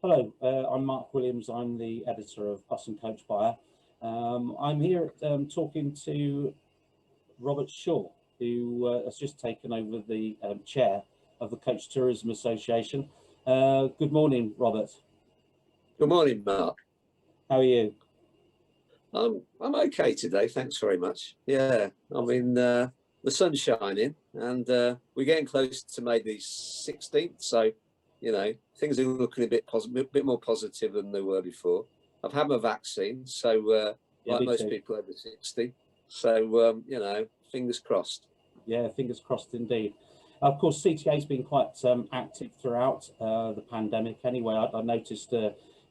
Hello, I'm Mark Williams. I'm the editor of Bus and Coach Buyer. I'm here talking to Robert Shaw, who has just taken over the chair of the Coach Tourism Association. Good morning, Robert. Good morning, Mark. How are you? I'm okay today, thanks very much. Yeah, I mean, the sun's shining and we're getting close to May the 16th, so you know things are looking a bit more positive than they were before. I've had my vaccine, so like most people over 60, so you know, fingers crossed. Yeah, fingers crossed indeed. Of course, CTA has been quite active throughout the pandemic. Anyway, I noticed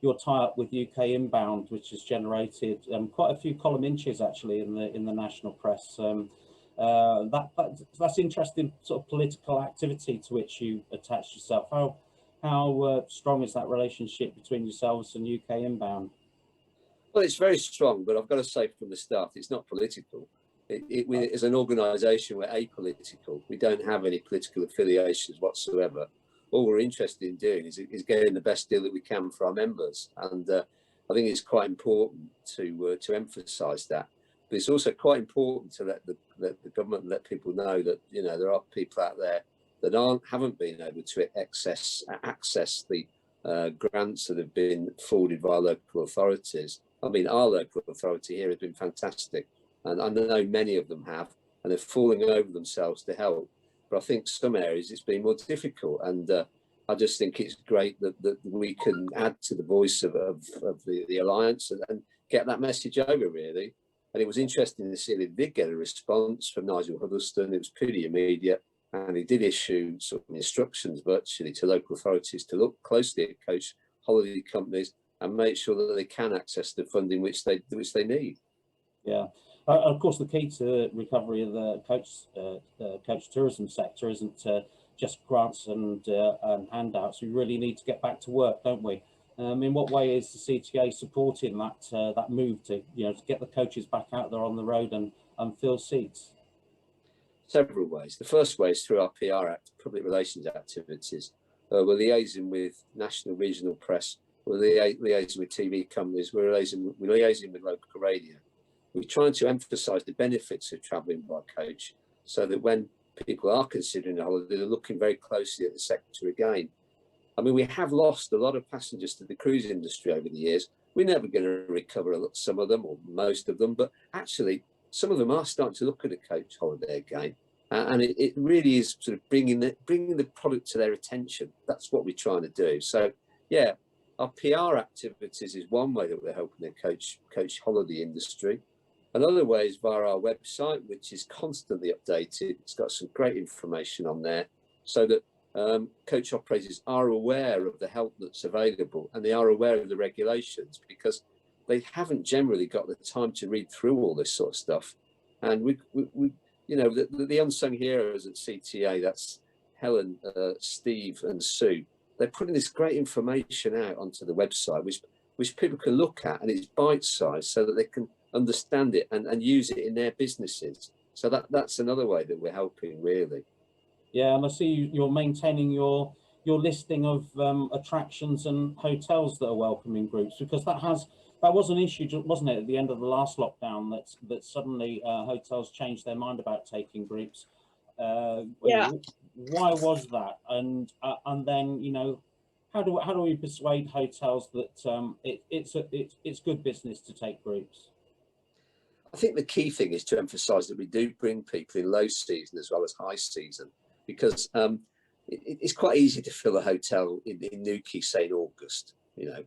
your tie-up with UK Inbound, which has generated quite a few column inches actually in the national press. That's interesting sort of political activity to which you attach yourself. How strong is that relationship between yourselves and UK Inbound? Well, it's very strong, but I've got to say from the start, it's not political. As an organisation, we're apolitical. We don't have any political affiliations whatsoever. All we're interested in doing is getting the best deal that we can for our members, and I think it's quite important to emphasise that. But it's also quite important to let the government let people know that there are people out there that haven't been able to access the grants that have been forwarded by local authorities. I mean, our local authority here has been fantastic, and I know many of them have, and they're falling over themselves to help. But I think some areas it's been more difficult, and I just think it's great that we can add to the voice of the alliance and get that message over, really. And it was interesting to see they did get a response from Nigel Huddleston. It was pretty immediate, and he did issue sort of instructions virtually to local authorities to look closely at coach holiday companies and make sure that they can access the funding which they need. Yeah. Of course, the key to recovery of the coach tourism sector isn't just grants and handouts. We really need to get back to work, don't we? In what way is the CTA supporting that move to to get the coaches back out there on the road and fill seats? Several ways. The first way is through our PR public relations activities. We're liaising with national, regional press. We're liaising with TV companies. We're liaising with local radio. We're trying to emphasise the benefits of travelling by coach, so that when people are considering a holiday, they're looking very closely at the sector again. I mean, we have lost a lot of passengers to the cruise industry over the years. We're never going to recover some of them or most of them, but actually some of them are starting to look at a coach holiday again. And it really is sort of bringing the product to their attention. That's what we're trying to do. So, yeah, our PR activities is one way that we're helping the coach holiday industry. Another way is via our website, which is constantly updated. It's got some great information on there, so that coach operators are aware of the help that's available, and they are aware of the regulations, because they haven't generally got the time to read through all this sort of stuff. And we the unsung heroes at CTA, that's Helen, Steve and Sue, they're putting this great information out onto the website, which people can look at, and it's bite-sized so that they can understand it and use it in their businesses. So that's another way that we're helping, really. Yeah, and I see you're maintaining your listing of attractions and hotels that are welcoming groups, because that was an issue, wasn't it, at the end of the last lockdown, that suddenly hotels changed their mind about taking groups. Yeah. Why was that? And then how do we persuade hotels that it's good business to take groups? I think the key thing is to emphasise that we do bring people in low season as well as high season, because it's quite easy to fill a hotel in Newquay, say in August,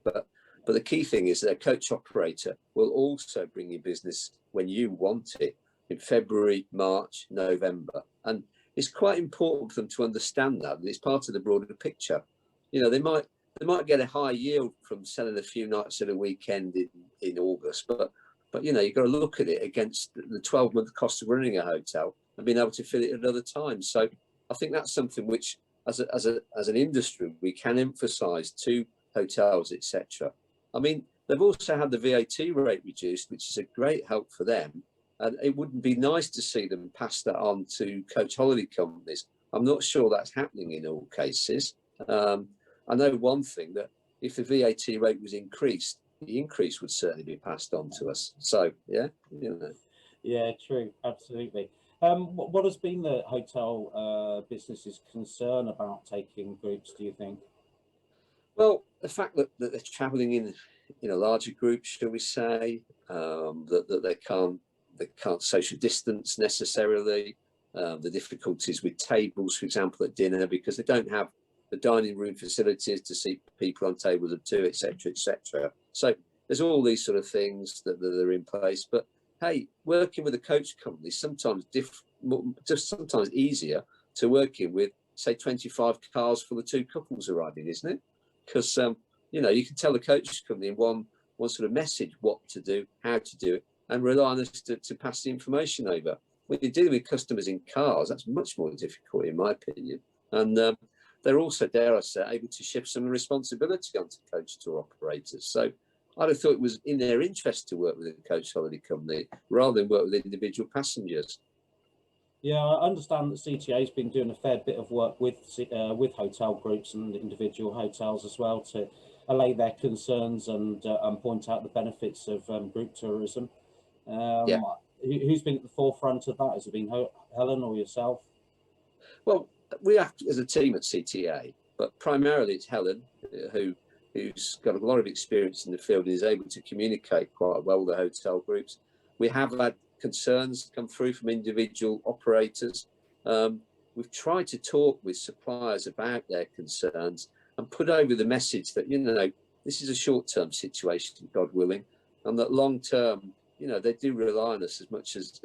but the key thing is that a coach operator will also bring you business when you want it, in February, March, November. And it's quite important for them to understand that it's part of the broader picture. They might get a high yield from selling a few nights at a weekend in August, but you've got to look at it against the 12-month cost of running a hotel and being able to fill it at other times. So I think that's something which, as an industry, we can emphasise to hotels, etc. I mean, they've also had the VAT rate reduced, which is a great help for them. And it wouldn't be nice to see them pass that on to coach holiday companies. I'm not sure that's happening in all cases. I know one thing, that if the VAT rate was increased, the increase would certainly be passed on to us. So, yeah, you know. Yeah, true, absolutely. What has been the hotel business's concern about taking groups, do you think? Well, the fact that they're travelling in a larger group, shall we say, that they can't social distance necessarily, the difficulties with tables, for example, at dinner, because they don't have the dining room facilities to seat people on tables of two, etc., etc. So there's all these sort of things that are in place. But hey, working with a coach company sometimes just sometimes easier to working with, say, 25 cars for the two couples arriving, isn't it? Because you know, you can tell the coach company in one sort of message what to do, how to do it, and rely on us to pass the information over. When you're dealing with customers in cars, that's much more difficult, in my opinion. And they're also, dare I say, able to shift some responsibility onto coach tour operators. So I'd have thought it was in their interest to work with a coach holiday company rather than work with individual passengers. Yeah, I understand that CTA has been doing a fair bit of work with hotel groups and individual hotels as well to allay their concerns and point out the benefits of group tourism. Yeah. Who's been at the forefront of that? Has it been Helen or yourself? Well, we act as a team at CTA, but primarily it's Helen who's got a lot of experience in the field and is able to communicate quite well with the hotel groups. We have had concerns come through from individual operators. We've tried to talk with suppliers about their concerns and put over the message that, you know, this is a short-term situation, God willing, and that long-term, you know, they do rely on us as much as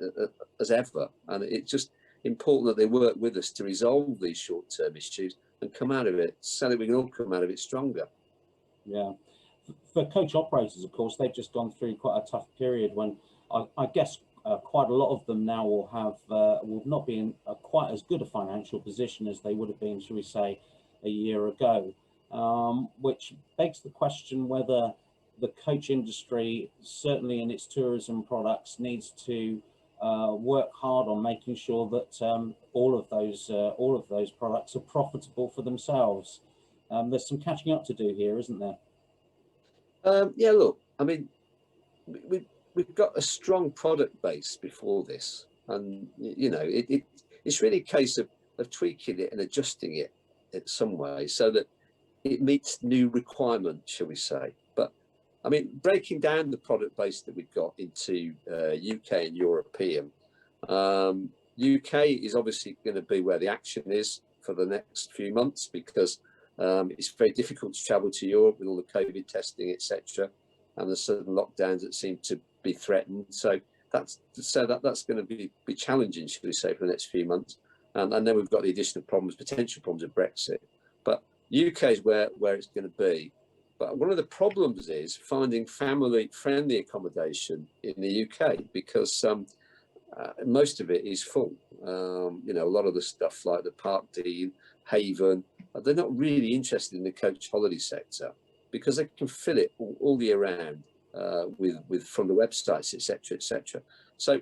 ever. And it's just important that they work with us to resolve these short-term issues and come out of it so that we can all come out of it stronger. Yeah. For coach operators, of course, they've just gone through quite a tough period when I guess quite a lot of them now will not be in quite as good a financial position as they would have been, shall we say, a year ago, which begs the question whether the coach industry, certainly in its tourism products, needs to work hard on making sure that all of those products are profitable for themselves. There's some catching up to do here, isn't there? Yeah, look, I mean, we've got a strong product base before this, and you know, it's really a case of tweaking it and adjusting it in some way so that it meets new requirements, shall we say. But I mean, breaking down the product base that we've got into UK and European, UK is obviously going to be where the action is for the next few months because it's very difficult to travel to Europe with all the COVID testing, etc., and the sudden lockdowns that seem to be threatened. So that's going to be challenging, should we say, for the next few months. And then we've got the additional problems, potential problems of Brexit. But UK is where it's going to be. But one of the problems is finding family-friendly accommodation in the UK because most of it is full. You know, a lot of the stuff like the Park Dean, Haven, they're not really interested in the coach holiday sector because they can fill it all year round with from the websites, etc., etc. So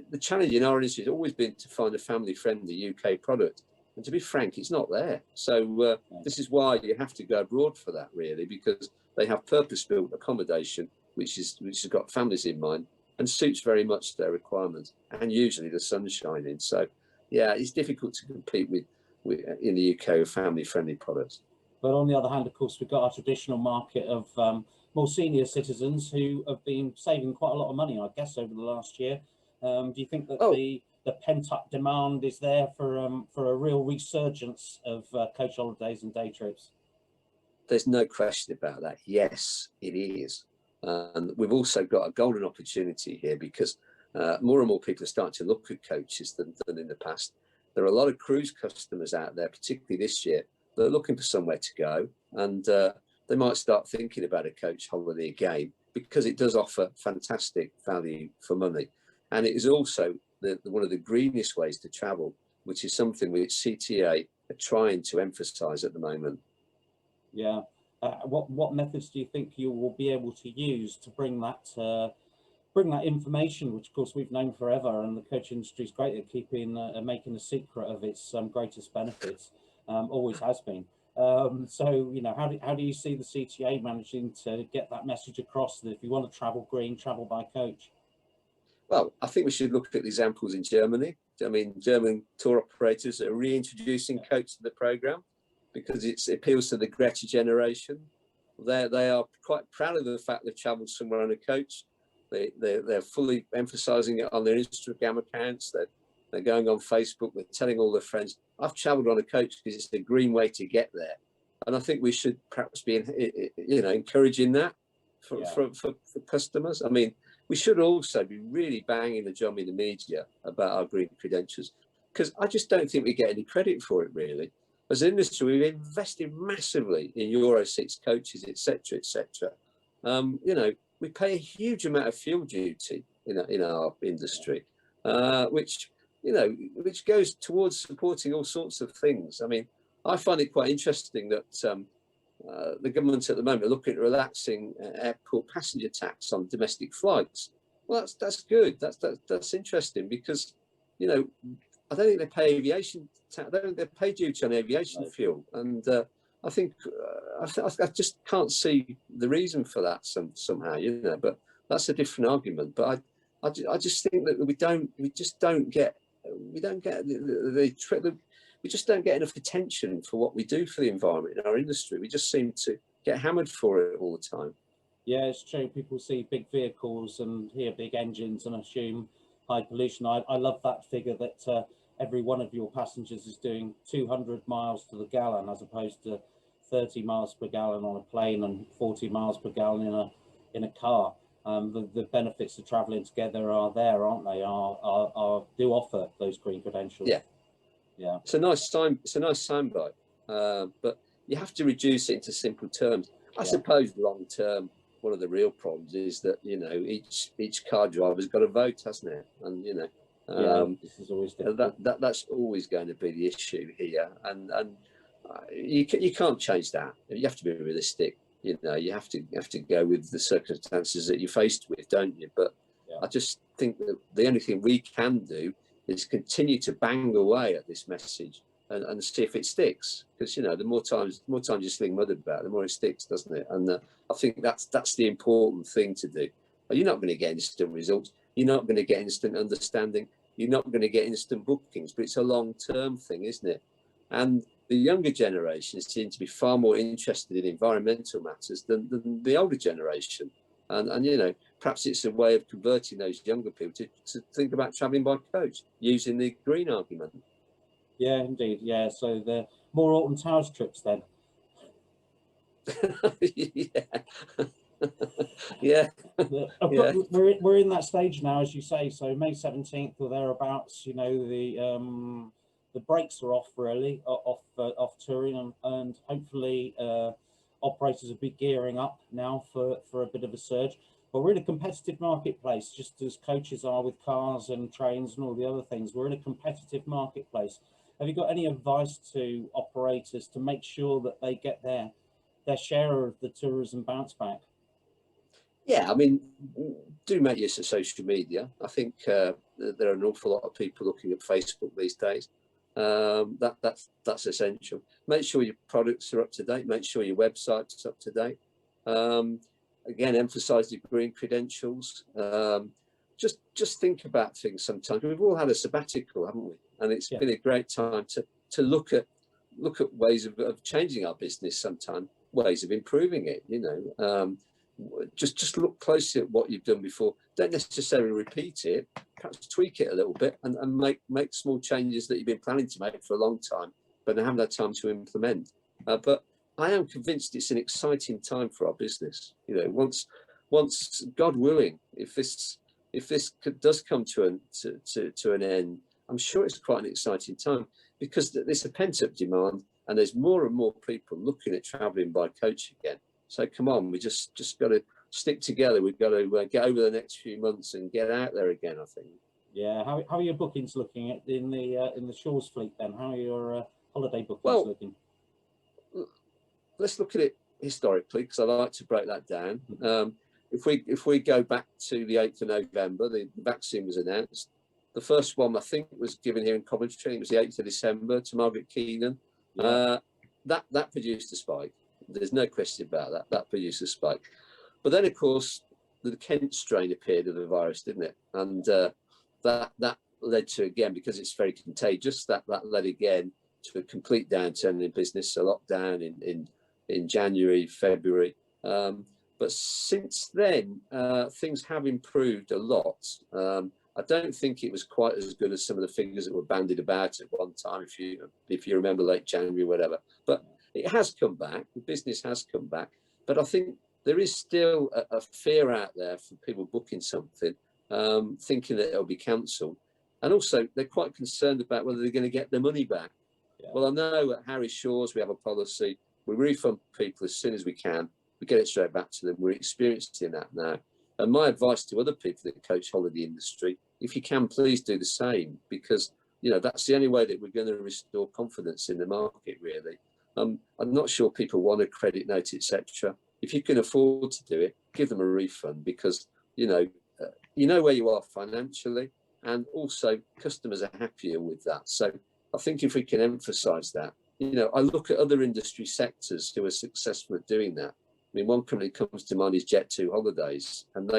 the challenge in our industry has always been to find a family-friendly UK product. And to be frank, it's not there. So this is why you have to go abroad for that, really, because they have purpose-built accommodation, which has got families in mind and suits very much their requirements. And usually the sun's shining. So, yeah, it's difficult to compete with in the UK with family-friendly products. But on the other hand, of course, we've got our traditional market of more senior citizens who have been saving quite a lot of money, I guess, over the last year. Do you think that the pent-up demand is there for a real resurgence of coach holidays and day trips? There's no question about that. Yes, it is. And we've also got a golden opportunity here because more and more people are starting to look at coaches than in the past. There are a lot of cruise customers out there, particularly this year, that are looking for somewhere to go. And they might start thinking about a coach holiday again because it does offer fantastic value for money. And it is also one of the greenest ways to travel, which is something which CTA are trying to emphasise at the moment. Yeah. What methods do you think you will be able to use to bring that information, which of course we've known forever, and the coach industry is great at keeping making a secret of its greatest benefits, always has been. So, you know, how do you see the CTA managing to get that message across that if you want to travel green, travel by coach? Well, I think we should look at examples in Germany. I mean, German tour operators are reintroducing coach to the program because it appeals to the Greta generation. They are quite proud of the fact they've travelled somewhere on a coach. They're fully emphasising it on their Instagram accounts. They're going on Facebook. They're telling all their friends, "I've travelled on a coach because it's a green way to get there." And I think we should perhaps be, encouraging that for customers. I mean, we should also be really banging the drum in the media about our green credentials, because I just don't think we get any credit for it, really. As an industry, we've invested massively in Euro 6 coaches, etc., etc. We pay a huge amount of fuel duty in our industry, which goes towards supporting all sorts of things. I mean, I find it quite interesting that the government at the moment are looking at relaxing airport passenger tax on domestic flights. Well, that's good. That's interesting because, I don't think they pay aviation tax. I don't think they pay duty on aviation fuel, and I think I just can't see the reason for that somehow. But that's a different argument. But I just think that we just don't get enough attention for what we do for the environment in our industry. We just seem to get hammered for it all the time. Yeah, it's true. People see big vehicles and hear big engines and assume high pollution. I love that figure that every one of your passengers is doing 200 miles to the gallon as opposed to 30 miles per gallon on a plane and 40 miles per gallon in a car. The benefits of traveling together are there, aren't they? Do offer those green credentials. Yeah. It's a nice soundbite, but you have to reduce it into simple terms. I suppose long term, one of the real problems is that each car driver's got a vote, hasn't it? And this is always that's always going to be the issue here, and you can't change that. You have to be realistic. You have to go with the circumstances that you're faced with, don't you? But I just think that the only thing we can do is continue to bang away at this message and see if it sticks. Because the more times you sling mud about, the more it sticks, doesn't it? And I think that's the important thing to do. You're not going to get instant results. You're not going to get instant understanding. You're not going to get instant bookings. But it's a long-term thing, isn't it? And the younger generation seem to be far more interested in environmental matters than the older generation. And perhaps it's a way of converting those younger people to think about travelling by coach using the green argument. Yeah, indeed. Yeah, so the more Alton Towers trips then. Yeah. We're in that stage now, as you say. So May 17th or thereabouts. The brakes are off really, off touring, and hopefully operators will be gearing up now for a bit of a surge. But we're in a competitive marketplace, just as coaches are with cars and trains and all the other things. We're in a competitive marketplace. Have you got any advice to operators to make sure that they get their share of the tourism bounce back? Yeah, I mean, do make use of social media. I think there are an awful lot of people looking at Facebook these days. That's essential. Make sure your products are up to date. Make sure your website's up to date. Again, emphasize your green credentials. Just think about things sometimes. We've all had a sabbatical, haven't we? And it's been a great time to look at ways of changing our business sometimes, ways of improving it, just look closely at what you've done before. Don't necessarily repeat it, perhaps tweak it a little bit and make small changes that you've been planning to make for a long time, but haven't had time to implement. But I am convinced it's an exciting time for our business. Once God willing, if this does come to an end, I'm sure it's quite an exciting time because there's a pent-up demand and there's more and more people looking at travelling by coach again. So come on, we just got to stick together. We've got to get over the next few months and get out there again, I think. Yeah. How are your bookings looking in the Shores fleet then? How are your holiday bookings looking? Let's look at it historically because I like to break that down. If we go back to the 8th of November, the vaccine was announced. The first one I think was given here in Coventry. It was the 8th of December to Margaret Keenan. that produced a spike. There's no question about that. That produced a spike. But then, of course, the Kent strain appeared of the virus, didn't it? And that led to, again, because it's very contagious, that led again to a complete downturn in business, a lockdown in January, February. But since then, things have improved a lot. I don't think it was quite as good as some of the figures that were bandied about at one time, if you remember late January, whatever. But it has come back. The business has come back. But I think there is still a fear out there for people booking something, thinking that it'll be cancelled. And also, they're quite concerned about whether they're going to get their money back. Yeah. Well, I know at Harry Shaw's we have a policy. We refund people as soon as we can. We get it straight back to them. We're experiencing that now. And my advice to other people that coach holiday industry, if you can, please do the same, because, you know, that's the only way that we're going to restore confidence in the market, really. I'm not sure people want a credit note, etc. If you can afford to do it, give them a refund, because, you know where you are financially, and also customers are happier with that. So I think if we can emphasize that, you know, I look at other industry sectors who are successful at doing that. I mean, one company that comes to mind is Jet2 Holidays, and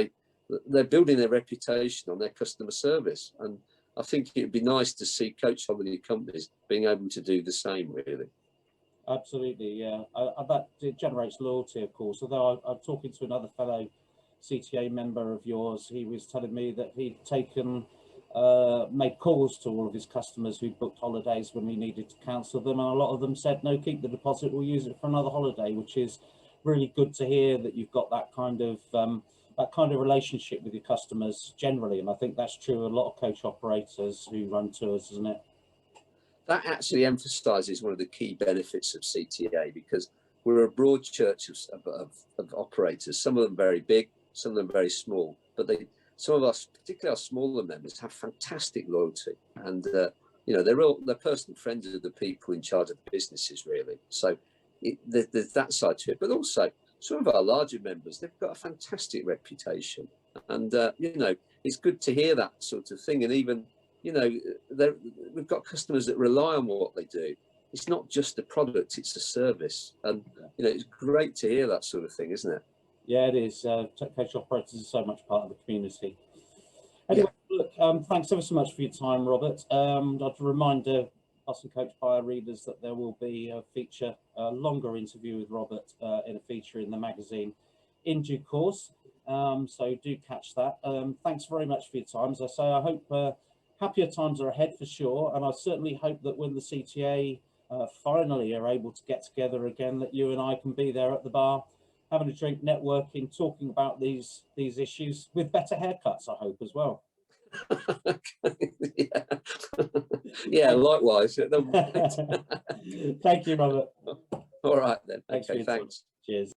they're building their reputation on their customer service. And I think it'd be nice to see coach holiday companies being able to do the same, really. Absolutely, yeah. That it generates loyalty, of course. Although I'm talking to another fellow CTA member of yours, he was telling me that he'd made calls to all of his customers who booked holidays when he needed to cancel them, and a lot of them said, no, keep the deposit, we'll use it for another holiday, which is really good to hear, that you've got that kind of relationship with your customers generally. And I think that's true of a lot of coach operators who run tours, isn't it? That actually emphasises one of the key benefits of CTA, because we're a broad church of operators, some of them very big, some of them very small, but some of us, particularly our smaller members, have fantastic loyalty, and you know, they're personal friends of the people in charge of the businesses, really. So there's that side to it, but also some of our larger members, they've got a fantastic reputation, and you know, it's good to hear that sort of thing. And even, you know, we've got customers that rely on what they do. It's not just a product, it's a service, and you know, it's great to hear that sort of thing, isn't it? Yeah, it is. Coach operators are so much part of the community. Anyway, look, thanks ever so much for your time, Robert. I'd like to remind Bus and Coach Buyer readers that there will be a longer interview with Robert in a feature in the magazine in due course. So do catch that. Thanks very much for your time. As I say, I hope happier times are ahead for sure, and I certainly hope that when the CTA finally are able to get together again, that you and I can be there at the bar, having a drink, networking, talking about these issues with better haircuts, I hope, as well. Yeah, yeah, likewise. Thank you, Robert. All right then. Thanks. Okay, thanks. Cheers.